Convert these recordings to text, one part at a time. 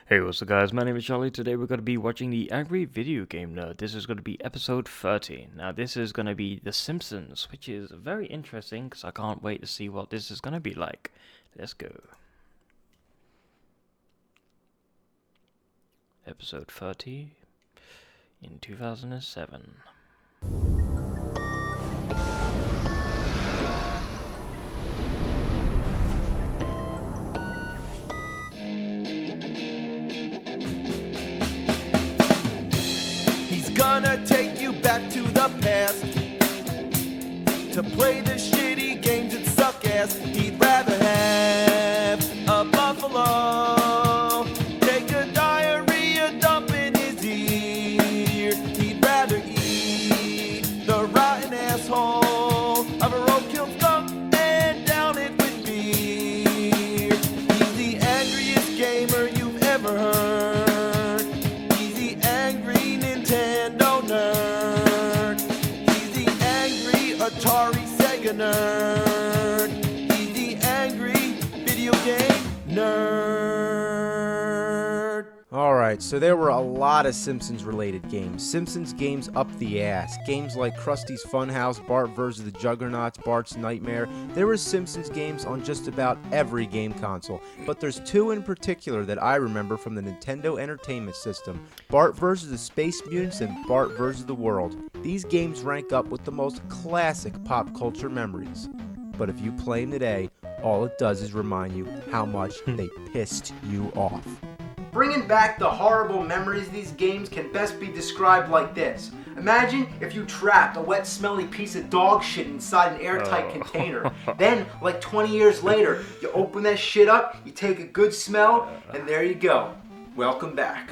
Hey, what's up guys, my name is Charlie. Today we're going to be watching the Angry Video Game Nerd. This is going to be episode 30. Now this is going to be The Simpsons, which is very interesting because I can't wait to see what this is going to be like. Let's go. Episode 30 in 2007. Gonna take you back to the past to play the shitty games that suck ass. He'd rather have a buffalo take a diarrhea dump in his ear. He'd rather eat the rotten asshole of a roadkill skunk and down it with beer. He's the angriest gamer you've ever heard. Atari Sega nerd. He's the angry video game nerd. Alright, so there were a lot of Simpsons related games. Simpsons games up the ass. Games like Krusty's Funhouse, Bart vs. the Juggernauts, Bart's Nightmare. There were Simpsons games on just about every game console. But there's two in particular that I remember from the Nintendo Entertainment System. Bart vs. the Space Mutants and Bart vs. the World. These games rank up with the most classic pop culture memories. But if you play them today, all it does is remind you how much they pissed you off. Bringing back the horrible memories of these games can best be described like this. Imagine if you trapped a wet, smelly piece of dog shit inside an airtight container. Then, like 20 years later, you open that shit up, you take a good smell, and there you go. Welcome back.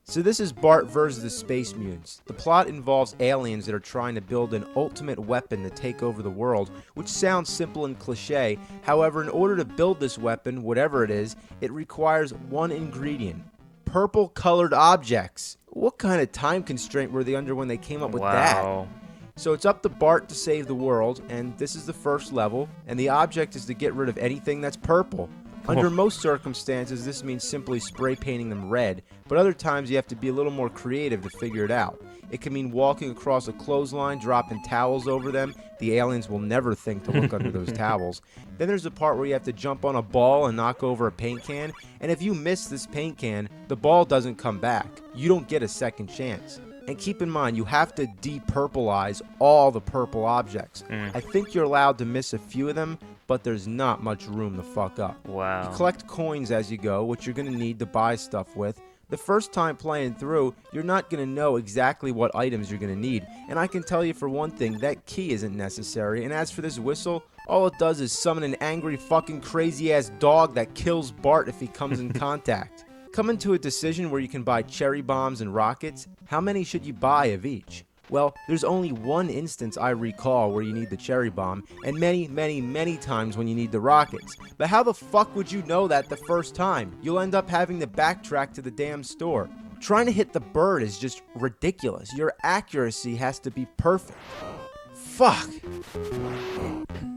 So this is Bart vs. the Space Mutants. The plot involves aliens that are trying to build an ultimate weapon to take over the world, which sounds simple and cliche. However, in order to build this weapon, whatever it is, it requires one ingredient: purple colored objects. What kind of time constraint were they under when they came up with that? So it's up to Bart to save the world, and this is the first level, and the object is to get rid of anything that's purple. Under most circumstances, this means simply spray painting them red, but other times you have to be a little more creative to figure it out. It can mean walking across a clothesline, dropping towels over them. The aliens will never think to look under those towels. Then there's the part where you have to jump on a ball and knock over a paint can, and if you miss this paint can, the ball doesn't come back. You don't get a second chance. And keep in mind, you have to de-purplize all the purple objects. I think you're allowed to miss a few of them, but there's not much room to fuck up. Wow. You collect coins as you go, which you're going to need to buy stuff with. The first time playing through, you're not going to know exactly what items you're going to need. And I can tell you for one thing, that key isn't necessary. And as for this whistle, all it does is summon an angry fucking crazy ass dog that kills Bart if he comes in contact. Coming to a decision where you can buy cherry bombs and rockets, how many should you buy of each? Well, there's only one instance I recall where you need the cherry bomb, and many, many, many times when you need the rockets. But how the fuck would you know that the first time? You'll end up having to backtrack to the damn store. Trying to hit the bird is just ridiculous. Your accuracy has to be perfect. Fuck.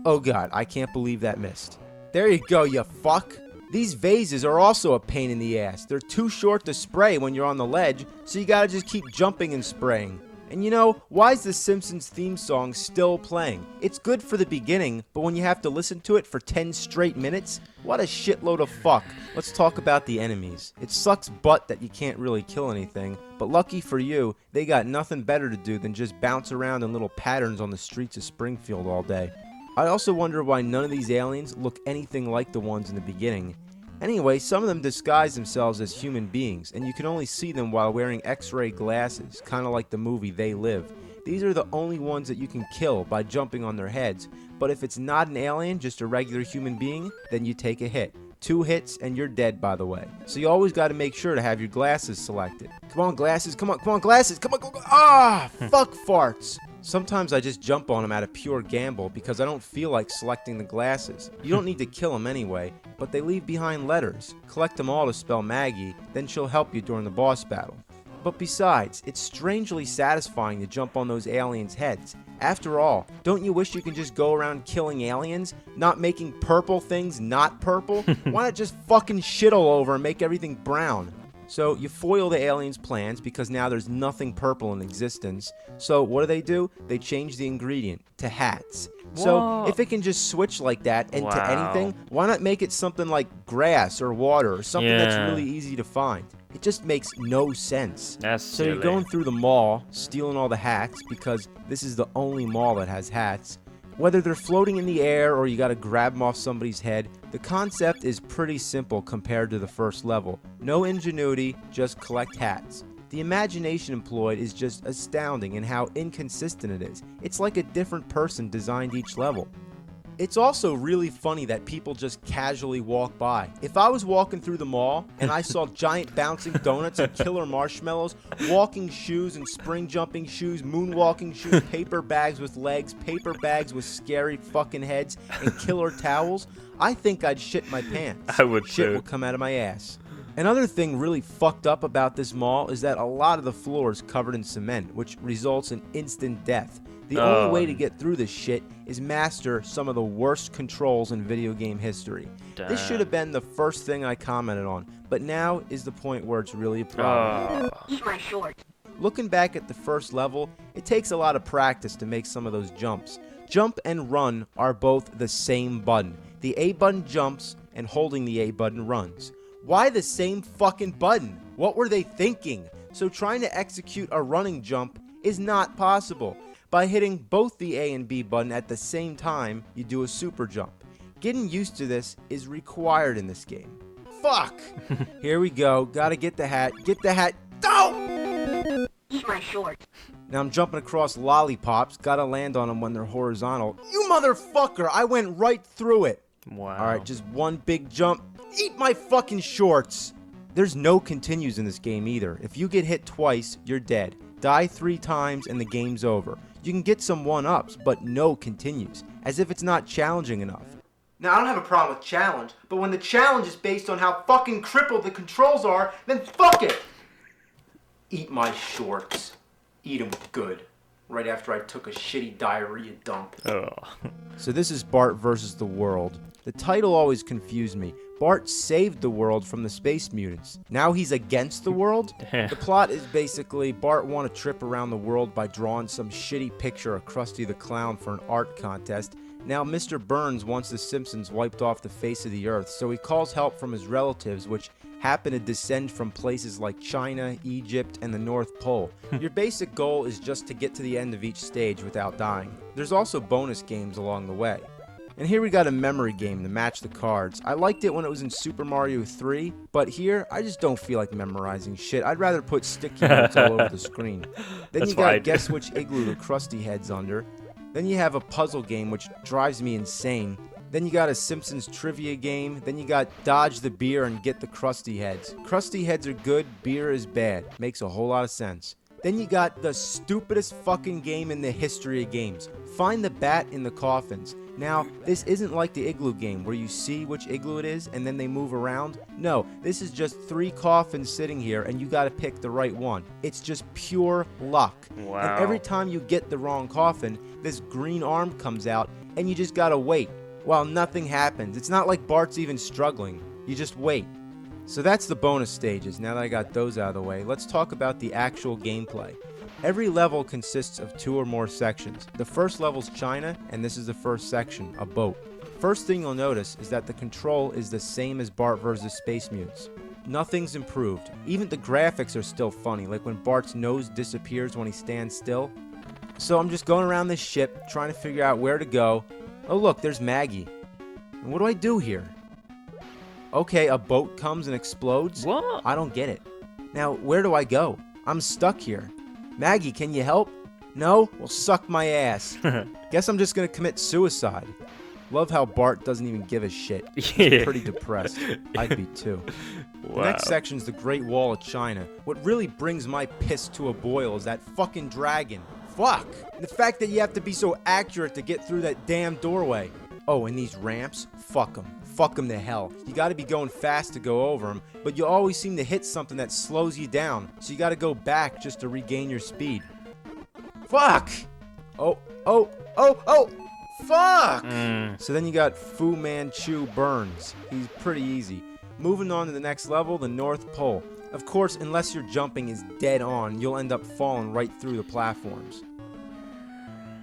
Oh god, I can't believe that missed. There you go, you fuck. These vases are also a pain in the ass. They're too short to spray when you're on the ledge, so you gotta just keep jumping and spraying. And you know, why is the Simpsons theme song still playing? It's good for the beginning, but when you have to listen to it for 10 straight minutes, what a shitload of fuck. Let's talk about the enemies. It sucks butt that you can't really kill anything, but lucky for you, they got nothing better to do than just bounce around in little patterns on the streets of Springfield all day. I also wonder why none of these aliens look anything like the ones in the beginning. Anyway, some of them disguise themselves as human beings, and you can only see them while wearing X-ray glasses, kind of like the movie They Live. These are the only ones that you can kill by jumping on their heads, but if it's not an alien, just a regular human being, then you take a hit. 2 hits and you're dead, by the way. So you always got to make sure to have your glasses selected. Come on, glasses, come on, glasses, come on, go. Ah, fuck farts. Sometimes I just jump on them out of pure gamble because I don't feel like selecting the glasses. You don't need to kill them anyway, but they leave behind letters. Collect them all to spell Maggie, then she'll help you during the boss battle. But besides, it's strangely satisfying to jump on those aliens' heads. After all, don't you wish you could just go around killing aliens, not making purple things not purple? Why not just fucking shit all over and make everything brown? So you foil the aliens' plans because now there's nothing purple in existence. So what do? They change the ingredient to hats. So if it can just switch like that into anything, why not make it something like grass or water or something that's really easy to find? It just makes no sense. That's so silly. you're going through the mall, stealing all the hats because this is the only mall that has hats. Whether they're floating in the air or you gotta grab them off somebody's head, the concept is pretty simple compared to the first level. No ingenuity, just collect hats. The imagination employed is just astounding in how inconsistent it is. It's like a different person designed each level. It's also really funny that people just casually walk by. If I was walking through the mall and I saw giant bouncing donuts and killer marshmallows, walking shoes and spring jumping shoes, moonwalking shoes, paper bags with legs, paper bags with scary fucking heads, and killer towels, I think I'd shit my pants. I would Shit too. would come out of my ass. Another thing really fucked up about this mall is that a lot of the floor is covered in cement, which results in instant death. The only way to get through this shit is master some of the worst controls in video game history. This should have been the first thing I commented on, but now is the point where it's really a problem. Eat my shorts. Looking back at the first level, it takes a lot of practice to make some of those jumps. Jump and run are both the same button. The A button jumps, and holding the A button runs. Why the same fucking button? What were they thinking? So trying to execute a running jump is not possible. By hitting both the A and B button at the same time, you do a super jump. Getting used to this is required in this game. Fuck! Here we go. Gotta get the hat. Get the hat. Oh! Eat my shorts. Now I'm jumping across lollipops. Gotta land on them when they're horizontal. You motherfucker! I went right through it. Wow. Alright, just one big jump. Eat my fucking shorts! There's no continues in this game either. If you get hit twice, you're dead. Die 3 times and the game's over. You can get some 1-ups, but no continues, as if it's not challenging enough. Now, I don't have a problem with challenge, but when the challenge is based on how fucking crippled the controls are, then fuck it! Eat my shorts. Eat them good. Right after I took a shitty diarrhea dump. So this is Bart versus the world. The title always confused me. Bart saved the world from the space mutants. Now he's against the world? The plot is basically Bart won a trip around the world by drawing some shitty picture of Krusty the Clown for an art contest. Now Mr. Burns wants the Simpsons wiped off the face of the earth, so he calls help from his relatives, which happen to descend from places like China, Egypt, and the North Pole. Your basic goal is just to get to the end of each stage without dying. There's also bonus games along the way. And here we got a memory game to match the cards. I liked it when it was in Super Mario 3, but here, I just don't feel like memorizing shit. I'd rather put sticky notes all over the screen. Then you gotta guess which igloo the Krusty head's under. Then you have a puzzle game, which drives me insane. Then you got a Simpsons trivia game. Then you got dodge the beer and get the Krusty heads. Krusty heads are good, beer is bad. Makes a whole lot of sense. Then you got the stupidest fucking game in the history of games. Find the bat in the coffins. Now, this isn't like the igloo game where you see which igloo it is and then they move around. No, this is just 3 coffins sitting here and you gotta pick the right one. It's just pure luck. Wow. And every time you get the wrong coffin, this green arm comes out and you just gotta wait while nothing happens. It's not like Bart's even struggling. You just wait. So that's the bonus stages. Now that I got those out of the way, let's talk about the actual gameplay. Every level consists of 2 or more sections. The first level's China, and this is the first section, a boat. First thing you'll notice is that the control is the same as Bart vs. Space Mutants. Nothing's improved. Even the graphics are still funny, like when Bart's nose disappears when he stands still. So I'm just going around this ship, trying to figure out where to go. Oh look, there's Maggie. And what do I do here? Okay, a boat comes and explodes? What? I don't get it. Now, where do I go? I'm stuck here. Maggie, can you help? No? Well, suck my ass. Guess I'm just gonna commit suicide. Love how Bart doesn't even give a shit. He's pretty depressed. I'd be too. Wow. The next section's the Great Wall of China. What really brings my piss to a boil is that fucking dragon. Fuck! The fact that you have to be so accurate to get through that damn doorway. Oh, and these ramps? Fuck them. Fuck them to hell. You gotta be going fast to go over them, but you always seem to hit something that slows you down, so you gotta go back just to regain your speed. Fuck! Oh, fuck! So then you got Fu Manchu Burns. He's pretty easy. Moving on to the next level, the North Pole. Of course, unless your jumping is dead on, you'll end up falling right through the platforms.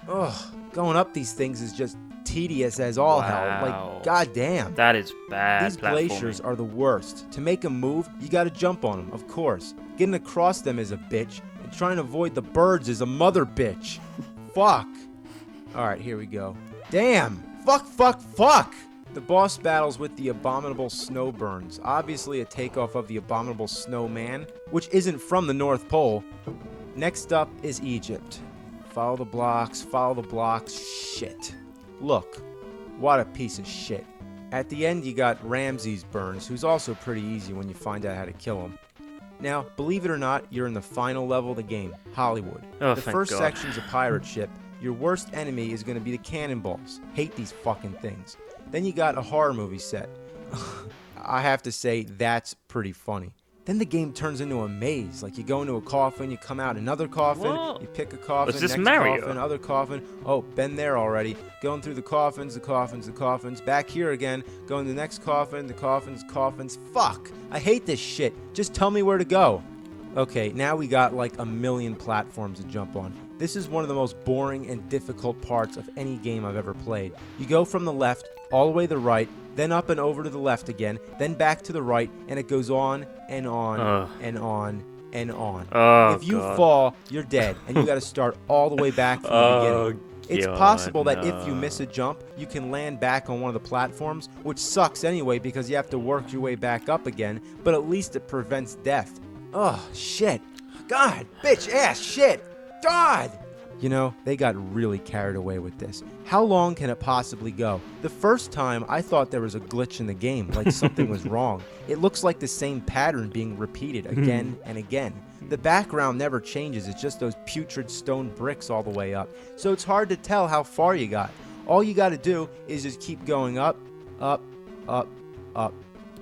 Ugh, going up these things is just tedious as all hell. Wow. Like, goddamn. That is bad These glaciers are the worst. To make them move, you gotta jump on them, of course. Getting across them is a bitch, and trying to avoid the birds is a mother bitch. Fuck. Alright, here we go. Damn! Fuck! The boss battles with the abominable snowburns. Obviously a takeoff of the abominable snowman, which isn't from the North Pole. Next up is Egypt. Follow the blocks, shit. Look, what a piece of shit. At the end you got Ramses Burns, who's also pretty easy when you find out how to kill him. Now, believe it or not, you're in the final level of the game, Hollywood. Oh, the thank first God. section's a pirate ship. Your worst enemy is going to be the cannonballs. Hate these fucking things. Then you got a horror movie set. I have to say, that's pretty funny. Then the game turns into a maze. Like you go into a coffin, you come out another coffin, What? you pick a coffin, Was this next Mario? coffin, other coffin. Oh, been there already. Going through the coffins. Back here again. Going to the next coffin, the coffins. Fuck! I hate this shit. Just tell me where to go. Okay, now we got like a million platforms to jump on. This is one of the most boring and difficult parts of any game I've ever played. You go from the left, all the way to the right, then up and over to the left again, then back to the right, and it goes on and on and on and on. Oh, If you God. fall, you're dead, and you gotta start all the way back from the beginning. It's God, possible that if you no. miss a jump, you can land back on one of the platforms, which sucks anyway because you have to work your way back up again, but at least it prevents death. Ugh, shit. God, bitch, ass, shit. God! You know, they got really carried away with this. How long can it possibly go? The first time, I thought there was a glitch in the game, like something was wrong. It looks like the same pattern being repeated again and again. The background never changes, it's just those putrid stone bricks all the way up. So it's hard to tell how far you got. All you gotta do is just keep going up, up, up, up.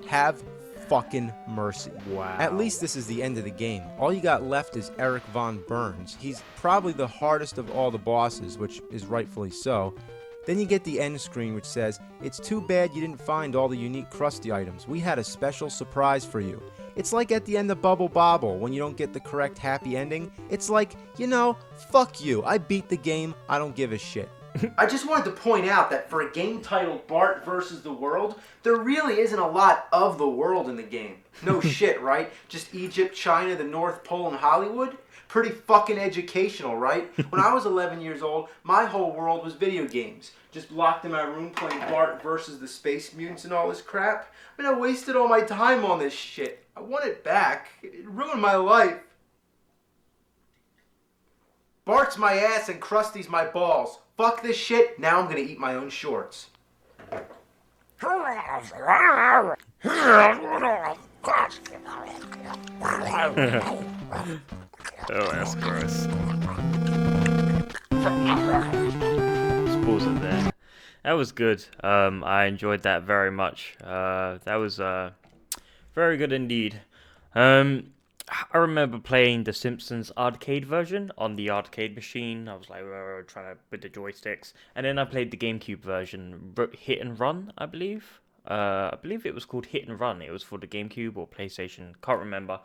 Have fucking mercy. Wow. At least this is the end of the game. All you got left is Eric Von Burns. He's probably the hardest of all the bosses, which is rightfully so. Then you get the end screen which says, "It's too bad you didn't find all the unique Krusty items. We had a special surprise for you." It's like at the end of Bubble Bobble when you don't get the correct happy ending. It's like, you know, fuck you. I beat the game. I don't give a shit. I just wanted to point out that for a game titled Bart vs. the World, there really isn't a lot of the world in the game. No shit, right? Just Egypt, China, the North Pole, and Hollywood? Pretty fucking educational, right? When I was 11 years old, my whole world was video games. Just locked in my room playing Bart versus the Space Mutants and all this crap. I mean, I wasted all my time on this shit. I want it back. It ruined my life. Bart's my ass and Krusty's my balls. Fuck this shit, now I'm gonna eat my own shorts. Oh, that's gross. Let's pause it there. That was good. I enjoyed that very much. That was very good indeed. I remember playing the Simpsons arcade version on the arcade machine. I was like trying to with the joysticks, and then I played the GameCube version, Hit and Run, I believe. I believe it was called Hit and Run. It was for the GameCube or PlayStation. Can't remember.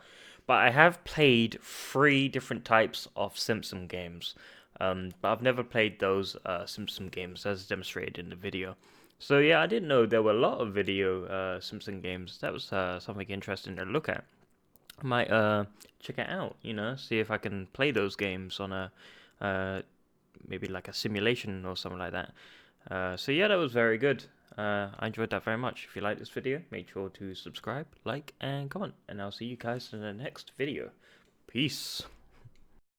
But I have played 3 different types of Simpson games. But I've never played those Simpson games as demonstrated in the video. So yeah, I didn't know there were a lot of video Simpson games. That was something interesting to look at. I might check it out, you know, see if I can play those games on a maybe like a simulation or something like that. So yeah, that was very good. I enjoyed that very much. If you like this video, make sure to subscribe, like, and comment. And I'll see you guys in the next video. Peace.